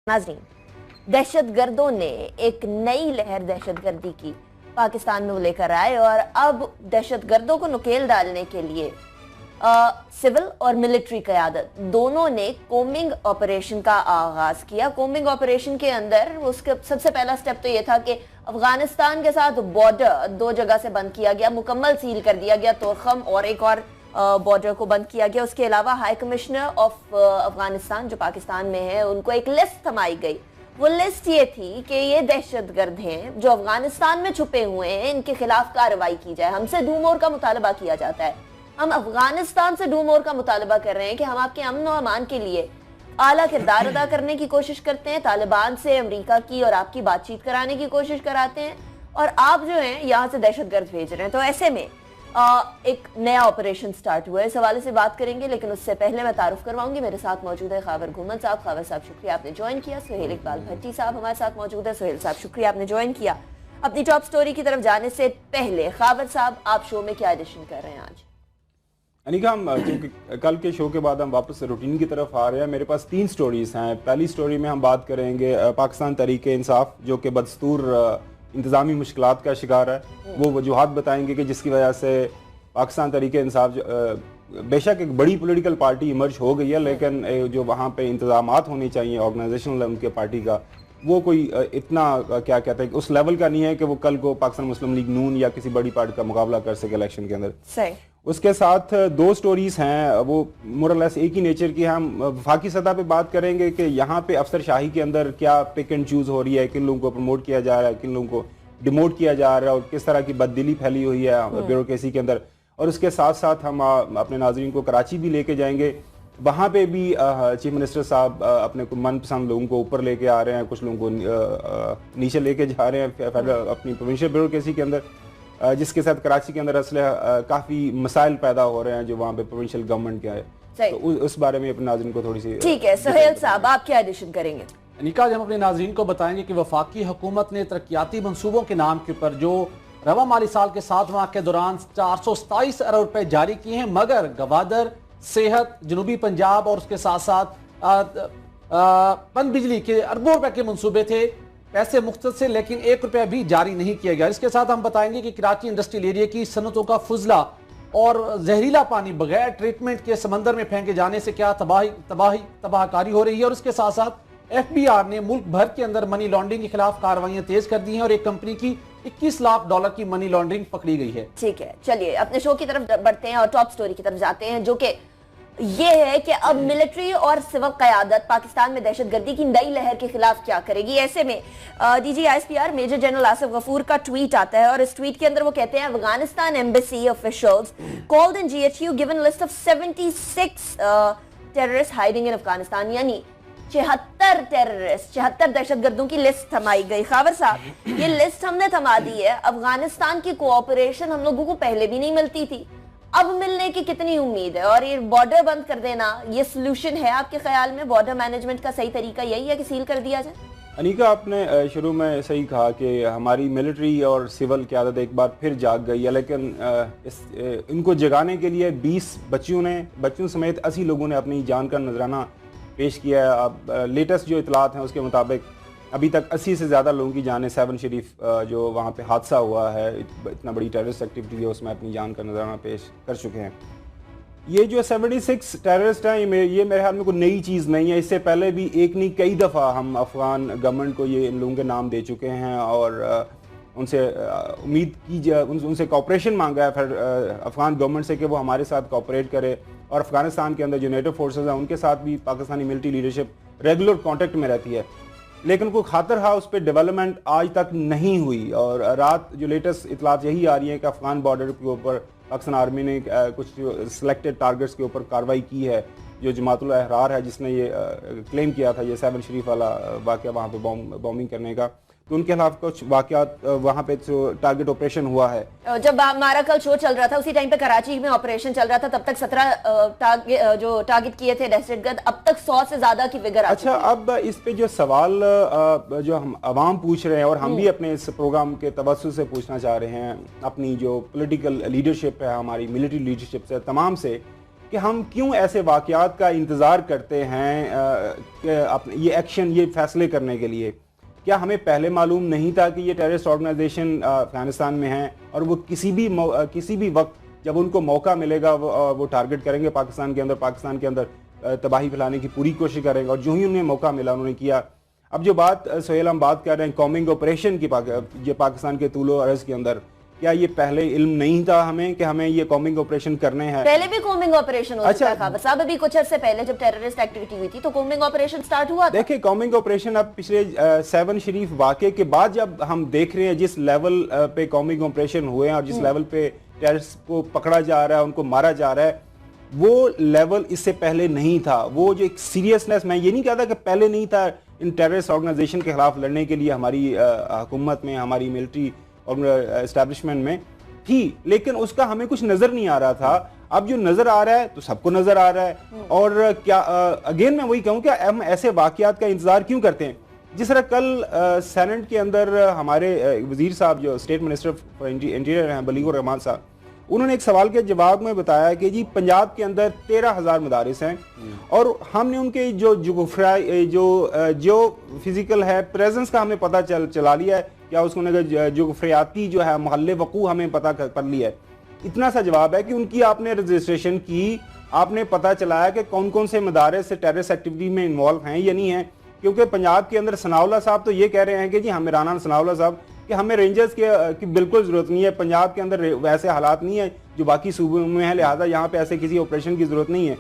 नाज़रीन, दहशत गर्दों ने एक नई लहर दहशतगर्दी की पाकिस्तान में लेकर आए और अब दहशत गर्दों को नुकेल डालने के लिए सिविल और मिलिट्री क़यादत दोनों ने कोमिंग ऑपरेशन का आगाज किया। कोमिंग ऑपरेशन के अंदर उसके सबसे पहला स्टेप तो यह था कि अफगानिस्तान के साथ बॉर्डर दो जगह से बंद किया गया, मुकम्मल सील कर दिया गया, तोरखम और एक और बॉर्डर को बंद किया गया। उसके अलावा हाई कमिश्नर ऑफ अफगानिस्तान जो पाकिस्तान में है उनको एक लिस्ट थमाई गई। वो लिस्ट ये थी कि ये दहशतगर्द हैं जो अफगानिस्तान में छुपे हुए हैं, इनके खिलाफ कार्रवाई की जाए। हमसे डू मोर का मुतालबा किया जाता है। हम अफगानिस्तान से डू मोर का मुतालबा कर रहे हैं कि हम आपके अमन और अमान के लिए आला किरदार अदा करने की कोशिश करते हैं, तालिबान से अमेरिका की और आपकी बातचीत कराने की कोशिश कराते हैं और आप जो हैं यहाँ से दहशतगर्द भेज रहे हैं। तो ऐसे में एक नया ऑपरेशन स्टार्ट हुआ है, इस हवाले से बात करेंगे। लेकिन उससे पहले मैं तारुफ करवाऊंगी, मेरे साथ मौजूद है खावर घूमन साहब। खावर साहब शुक्रिया आपने ज्वाइन किया। सुहेल इकबाल भट्टी साहब हमारे साथ मौजूद है। सुहेल साहब शुक्रिया आपने ज्वाइन किया। अपनी टॉप स्टोरी की तरफ जाने से पहले खावर साहब, आप शो में क्या एडिशन कर रहे हैं आज? अनिका, हम क्योंकि कल के शो के बाद हम वापस रूटीन की तरफ आ रहे हैं, मेरे पास 3 स्टोरीज हैं। पहली स्टोरी में हम बात करेंगे पाकिस्तान तहरीक इंसाफ जो कि बदस्तूर इंतज़ामी मुश्किलात का शिकार है। वो वजूहात बताएंगे कि जिसकी वजह से पाकिस्तान तहरीक इंसाफ बेशक एक बड़ी पॉलिटिकल पार्टी इमर्ज हो गई है, लेकिन जो वहाँ पे इंतजामात होने चाहिए ऑर्गेनाइजेशनल उनके पार्टी का, वो कोई इतना क्या कहते हैं उस लेवल का नहीं है कि वो कल को पाकिस्तान मुस्लिम लीग नून या किसी बड़ी पार्टी का मुकाबला कर सके इलेक्शन के अंदर। सही। उसके साथ 2 स्टोरीज हैं, वो मोरलेस एक ही नेचर की। हम वफाकी सतह पे बात करेंगे कि यहाँ पे अफसरशाही के अंदर क्या पिक एंड चूज हो रही है, किन लोगों को प्रमोट किया जा रहा है, किन लोगों को डिमोट किया जा रहा है और किस तरह की बददिली फैली हुई है ब्यूरोक्रेसी के अंदर। और उसके साथ साथ हम अपने नाजरीन को कराची भी लेके जाएंगे। वहाँ पे भी चीफ मिनिस्टर साहब अपने मनपसंद लोगों को ऊपर लेके आ रहे हैं, कुछ लोगों को नीचे लेके जा रहे हैं अपनी प्रोविंशियल ब्यूरोक्रेसी के अंदर, जिसके साथ कराची के अंदर असले काफ़ी मसाइल पैदा हो रहे हैं जो वहाँ पे प्रोविंशियल गवर्नमेंट के आए। तो उस बारे में अपने नाज़रीन को थोड़ी सी। ठीक है सुहेल साहब, आप क्या एडिशन करेंगे? अनिका, हम अपने नाज़रीन को बताएंगे कि वफाकी हुकूमत ने तरक्याती मंसूबों के नाम के ऊपर जो रवा माली साल के 7 माह के दौरान 427 अरब रुपए जारी किए हैं, मगर गवादर, सेहत, जनूबी पंजाब और उसके साथ साथ पन बिजली के अरबों रुपए के मंसूबे थे, पैसे मुख्तसर से, लेकिन 1 रुपया भी जारी नहीं किया गया। इसके साथ हम बताएंगे कि कराची इंडस्ट्रियल एरिया की सनतों का फुजला और जहरीला पानी बगैर ट्रीटमेंट के समंदर में फेंके जाने से क्या तबाहकारी हो रही है। और इसके साथ साथ FBI ने मुल्क भर के अंदर मनी लॉन्ड्रिंग के खिलाफ कार्रवाइयां तेज कर दी हैं और एक कंपनी की 21 लाख डॉलर की मनी लॉन्ड्रिंग पकड़ी गई है। ठीक है, चलिए अपने शो की तरफ बढ़ते हैं और टॉप स्टोरी की तरफ जाते हैं, जो कि ये है कि अब मिलिट्री और सिविल क़यादत पाकिस्तान में दहशतगर्दी की नई लहर के खिलाफ क्या करेगी। ऐसे में DG ISPR major general Asif Ghafoor का ट्वीट आता है और इस ट्वीट के अंदर वो कहते हैं, Afghanistan embassy officials called in GHQ given list of 76 terrorist hiding in Afghanistan, यानी 76 दहशतगर्दों की लिस्ट थमाई गई। खावर साहब, ये लिस्ट हमने थमा दी है। अफगानिस्तान की कोऑपरेशन हम लोगों को पहले भी नहीं मिलती थी, अब मिलने की कितनी उम्मीद है? और ये बॉर्डर बंद कर देना, ये सोल्यूशन है आपके ख्याल में? बॉर्डर मैनेजमेंट का सही तरीका यही है कि सील कर दिया जाए? अनिका, आपने शुरू में सही कहा कि हमारी मिलिट्री और सिविल क़यादत एक बार फिर जाग गई है, लेकिन इनको जगाने के लिए 20 बच्चों समेत 80 लोगों ने अपनी जान का नजराना पेश किया है। अब लेटेस्ट जो इतलात हैं उसके मुताबिक अभी तक 80 से ज़्यादा लोगों की जानें, 7 शरीफ जो वहाँ पे हादसा हुआ है, इतना बड़ी टेररिस्ट एक्टिविटी है, उसमें अपनी जान का नजराना पेश कर चुके हैं। ये जो 76 टेररिस्ट हैं, ये मेरे ख्याल में कोई नई चीज़ नहीं है। इससे पहले भी एक नहीं कई दफ़ा हम अफ़गान गवर्नमेंट को ये इन लोगों के नाम दे चुके हैं और उनसे उम्मीद की उनसे कॉपरेशन मांगा है फिर अफ़गान गवर्नमेंट से कि वो हमारे साथ कॉपरेट करे। और अफ़गानिस्तान के अंदर जो नेटो फोर्सेस हैं उनके साथ भी Pakistani military leadership regular contact में रहती है, लेकिन कोई खातर हा उस पर डेवलपमेंट आज तक नहीं हुई। और रात जो लेटेस्ट इतलात यही आ रही है कि अफ़गान बॉर्डर के ऊपर पाकिस्तान आर्मी ने कुछ सिलेक्टेड टारगेट्स के ऊपर कार्रवाई की है। जो जमातुल अहरार है जिसने ये क्लेम किया था ये 7 शरीफ वाला वाक़या वहाँ पे बॉम्बिंग करने का, तो उनके खिलाफ कुछ वाक़यात वहाँ पे जो टारगेट ऑपरेशन हुआ है। जब हमारा कल शो चल रहा था उसी टाइम पे कराची में ऑपरेशन चल रहा था, तब तक 17 जो टारगेट किए थे दहशतगर्द, अब तक 100 से ज्यादा की फिगर आ चुकी है। अब इस पे जो सवाल जो हम आवाम पूछ रहे हैं और हम भी अपने इस प्रोग्राम के तवज्जुह से पूछना चाह रहे हैं अपनी जो पॉलिटिकल लीडरशिप है, हमारी मिलिट्री लीडरशिप से, तमाम से, कि हम क्यों ऐसे वाक़यात का इंतज़ार करते हैं अपने ये एक्शन, ये फैसले करने के लिए। क्या हमें पहले मालूम नहीं था कि ये टेररिस्ट ऑर्गेनाइजेशन अफगानिस्तान में है और वो किसी भी वक्त जब उनको मौका मिलेगा वो टारगेट करेंगे पाकिस्तान के अंदर तबाही फैलाने की पूरी कोशिश करेंगे, और जो ही उन्हें मौका मिला उन्होंने किया। अब जो बात सोहेल हम बात कर रहे हैं कॉमिंग ऑपरेशन की, पाकिस्तान के तूलो अर्ज के अंदर, क्या ये पहले इल्म नहीं था हमें कि हमें ये कॉमिंग ऑपरेशन करने हैं? पहले भी कॉमिंग ऑपरेशन हो चुका था साहब, अभी कुछ अर्से पहले जब टेररिस्ट एक्टिविटी हुई थी तो कॉमिंग ऑपरेशन स्टार्ट हुआ था। देखिए, कॉमिंग ऑपरेशन अब पिछले 7 शरीफ वाक़े के बाद जब हम देख रहे हैं जिस लेवल पे कॉमिंग ऑपरेशन हुए हैं और जिस लेवल पे टेररिस्ट को पकड़ा जा रहा है, उनको मारा जा रहा है, वो लेवल इससे पहले नहीं था। वो जो एक सीरियसनेस, मैं ये नहीं कहता कि पहले नहीं था इन टेररिस्ट ऑर्गेनाइजेशन के खिलाफ लड़ने के लिए हमारी हुकूमत में, हमारी मिलिट्री और एस्टैब्लिशमेंट में थी, लेकिन उसका हमें कुछ नजर नहीं आ रहा था। अब जो नजर आ रहा है तो सबको नजर आ रहा है। और क्या अगेन मैं वही कहूँ कि हम ऐसे वाकयात का इंतजार क्यों करते हैं? जिस तरह कल सेनेट के अंदर हमारे वजीर साहब जो स्टेट मिनिस्टर फॉर इंटीरियर हैं बलीगुर रहमान साहब, उन्होंने एक सवाल के जवाब में बताया कि जी पंजाब के अंदर 13,000 मदारिस हैं और हमने उनके जो फिजिकल है प्रेजेंस का हमें पता चला लिया है, या उसको जोग्राफियाती जो है महल्ले वकू हमें पता कर लिया है। इतना सा जवाब है कि उनकी आपने रजिस्ट्रेशन की, आपने पता चलाया कि कौन कौन से मदारिस टेररिस्ट एक्टिविटी में इन्वॉल्व हैं या नहीं है। क्योंकि पंजाब के अंदर सनाउल्लाह साहब तो ये कह रहे हैं कि जी हमें राना सनाउल्लाह साहब कि हमें रेंजर्स की बिल्कुल जरूरत नहीं है, पंजाब के अंदर वैसे हालात नहीं है जो बाकी सूबों में है, लिहाजा यहाँ पे ऐसे किसी ऑपरेशन की जरूरत नहीं है।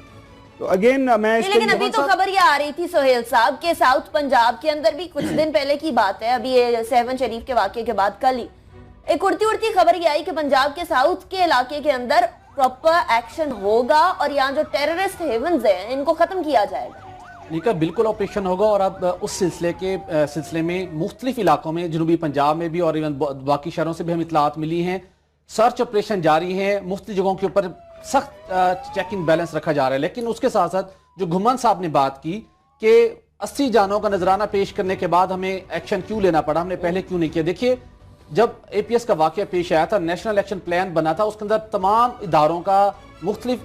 तो अगेन मैं लेकिन अभी तो खबर ये आ रही थी सोहेल साहब के साउथ पंजाब के अंदर भी कुछ दिन पहले की बात है, अभी ये 7 शरीफ के वाकये के बाद कल ही एक उड़ती खबर ये आई कि पंजाब के साउथ के इलाके के अंदर प्रॉपर एक्शन होगा और यहाँ जो टेररिस्ट हेवन्स हैं इनको खत्म किया जाएगा। लीका बिल्कुल ऑपरेशन होगा और अब उस सिलसिले में मुख्तलिफ इलाकों में, जनूबी पंजाब में भी और इवन बाकी शहरों से भी हमें इतलात मिली हैं, सर्च ऑपरेशन जारी है, मुख्तलिफ जगहों के ऊपर सख्त चेकिंग बैलेंस रखा जा रहा है। लेकिन उसके साथ साथ जो घुमन साहब ने बात की कि 80 जानों का नजराना पेश करने के बाद हमें एक्शन क्यों लेना पड़ा, हमने पहले क्यों नहीं किया। देखिए, जब APS का वाकया पेश आया था, नेशनल एक्शन प्लान बना था, उसके अंदर तमाम इदारों का, मुख्तलिफ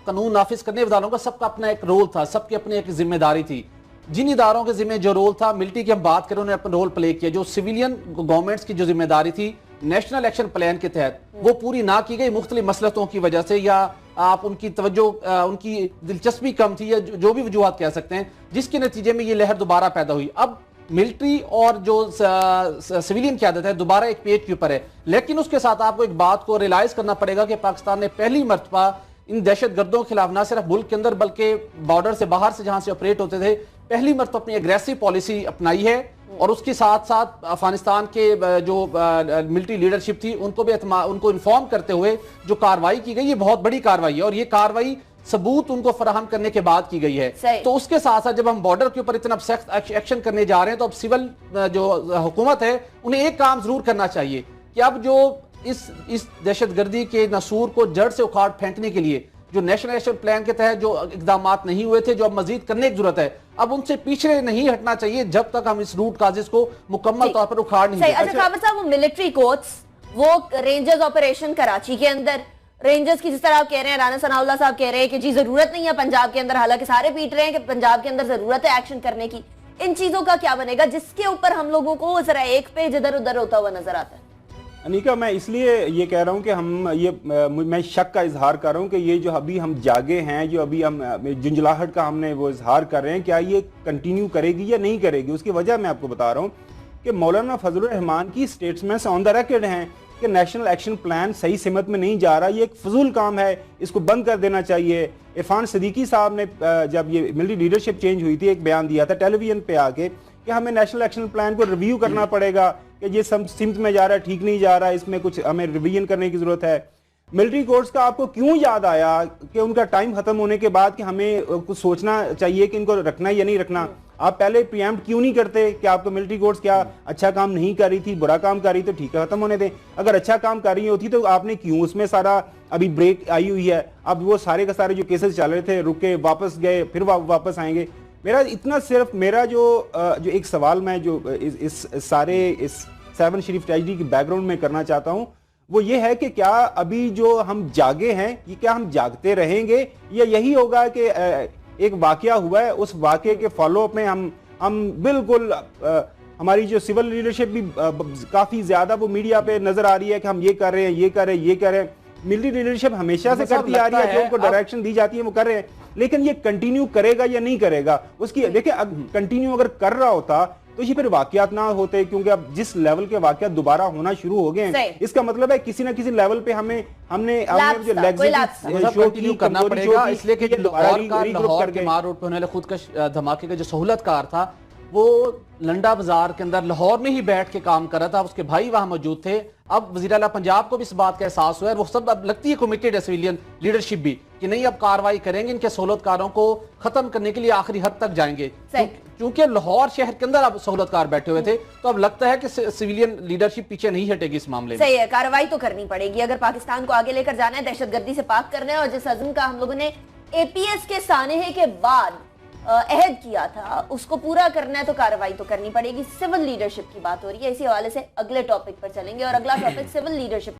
कानून नाफिज करने वालों का सबका अपना एक रोल था, सबकी अपनी एक जिम्मेदारी थी। जिन इदारों के जिम्मे जो रोल था, मिलिट्री की हम बात करें, उन्होंने अपना रोल प्ले किया। जो सिविलियन गवर्नमेंट्स की जो जिम्मेदारी थी नेशनल एक्शन प्लान के तहत, वो पूरी ना की गई मुख्तलिफ मसलतों की वजह से, या आप उनकी तवज्जो, उनकी दिलचस्पी कम थी, या जो भी वजूहत कह सकते हैं, जिसके नतीजे में ये लहर दोबारा पैदा हुई। अब मिलिट्री और जो सिविलियन क़यादत है दोबारा एक पेज के ऊपर है। लेकिन उसके साथ आपको एक बात को रियलाइज करना पड़ेगा कि पाकिस्तान ने पहली मर्तबा इन दहशत गर्दों के खिलाफ ना सिर्फ मुल्क के अंदर बल्कि बॉर्डर से बाहर से जहां से ऑपरेट होते थे, पहली मर्तबा अपनी एग्रेसिव पॉलिसी अपनाई है। और उसके साथ साथ अफगानिस्तान के जो मिलिट्री लीडरशिप थी उनको इन्फॉर्म करते हुए जो कार्रवाई की गई, ये बहुत बड़ी कार्रवाई है और ये कार्रवाई सबूत उनको फराहम करने के बाद की गई है। तो उसके साथ साथ जब हम बॉर्डर के ऊपर इतना सख्त एक्शन करने जा रहे हैं, तो अब सिविल जो हुकूमत है उन्हें एक काम जरूर करना चाहिए कि अब जो इस दहशतगर्दी के नसूर को जड़ से उखाड़ फेंकने के लिए जो नेशनल एक्शन प्लान के तहत जो इकदाम नहीं हुए थे, जो अब मजीद करने की जरूरत है, अब उनसे पीछे नहीं हटना चाहिए जब तक हम इस रूट काजिज को मुकम्मल तौर पर उखाड़ नहीं देते। अच्छा खाबर साहब, वो मिलिट्री कोर्ट्स, वो रेंजर्स ऑपरेशन कराची के अंदर, रेंजर्स की जिस तरह आप कह रहे हैं, राना सनाउल्लाह साहब कह रहे हैं कि जी जरूरत नहीं है पंजाब के अंदर, हालांकि सारे पीट रहे हैं कि पंजाब के अंदर जरूरत है एक्शन करने की, इन चीजों का क्या बनेगा जिसके ऊपर हम लोगों को जरा एक पेज इधर उधर होता हुआ नजर आता है? अनिका, मैं इसलिए ये कह रहा हूँ कि मैं शक का इजहार कर रहा हूँ कि ये जो अभी हम जागे हैं, जो अभी हम झुंझलाहट का हमने वो इजहार कर रहे हैं, क्या ये कंटिन्यू करेगी या नहीं करेगी। उसकी वजह मैं आपको बता रहा हूँ कि मौलाना फजलुर रहमान की स्टेटमेंट्स ऑन द रिकॉर्ड हैं कि नेशनल एक्शन प्लान सही सिमत में नहीं जा रहा, ये एक फजूल काम है, इसको बंद कर देना चाहिए। इरफान सदीकी साहब ने जब ये मिलिट्री लीडरशिप चेंज हुई थी, एक बयान दिया था टेलीविजन पे आके कि हमें नेशनल एक्शन प्लान को रिव्यू करना पड़ेगा कि ये सब सिमत में जा रहा है, ठीक नहीं जा रहा है, इसमें कुछ हमें रिवीजन करने की जरूरत है। मिलिट्री कोर्ट्स का आपको क्यों याद आया कि उनका टाइम खत्म होने के बाद कि हमें कुछ सोचना चाहिए कि इनको रखना या नहीं रखना? आप पहले प्रीएम्प्ट क्यों नहीं करते कि आपको मिलिट्री कोर्ट्स क्या अच्छा काम नहीं कर रही थी, बुरा काम कर रही, तो ठीक है खत्म होने दें। अगर अच्छा काम कर रही होती तो आपने क्यों उसमें सारा अभी ब्रेक आई हुई है, अब वो सारे का सारे जो केसेस चल रहे थे रुके, वापस गए, फिर वापस आएंगे। मेरा इतना सिर्फ मेरा जो एक सवाल मैं जो इस 7 शरीफ ट्रेजेडी की बैकग्राउंड में करना चाहता हूँ, वो ये है कि क्या अभी जो हम जागे हैं, ये क्या हम जागते रहेंगे, या यही होगा कि एक वाकया हुआ है, उस वाकये के फॉलोअप में हम बिल्कुल हमारी जो सिविल लीडरशिप भी काफी ज्यादा वो मीडिया पे नजर आ रही है कि हम ये कर रहे हैं, ये कर रहे हैं, ये कर रहे हैं। मिलिट्री लीडरशिप हमेशा से करती आ रही है, जो उनको डायरेक्शन दी जाती है वो कर रहे हैं, लेकिन ये कंटिन्यू करेगा या नहीं करेगा उसकी, देखिए कंटिन्यू अगर कर रहा होता तो ये फिर वाकयात ना होते, क्योंकि अब जिस लेवल के वाकयात दोबारा होना शुरू हो गए हैं, इसका मतलब है किसी ना किसी लेवल पे हमने जो कंटिन्यू करना पड़ेगा, इसलिए कि लाहौर के मार रोड पे होने वाले खुदकश धमाके का जो सहूलतकार था वो लंडा बाजार के अंदर लाहौर में ही बैठ के काम कर रहा था, उसके भाई वहां मौजूद थे। अब वज़ीर आला पंजाब को भी इस बात का एहसास हुआ है, वो सब अब लगती है कमिटेड है सिविलियन लीडरशिप भी, कि नहीं अब कार्रवाई करेंगे, इनके सहूलतकारों को खत्म करने के लिए आखिरी हद तक जाएंगे। क्योंकि लाहौर शहर के अंदर अब सहूलतकार बैठे हुए थे, तो अब लगता है कि सिविलियन लीडरशिप पीछे नहीं हटेगी इस मामले में। सही है, कार्रवाई तो करनी पड़ेगी अगर पाकिस्तान को आगे लेकर जाना है, दहशतगर्दी से पाक करना है। और जिस अज़्म का हम लोगों ने APS के सानहे के बाद अहद किया था उसको पूरा करना है, तो कार्रवाई तो करनी पड़ेगी। सिविल लीडरशिप की बात हो रही है, इसी हवाले से अगले टॉपिक पर चलेंगे और अगला टॉपिक सिविल लीडरशिप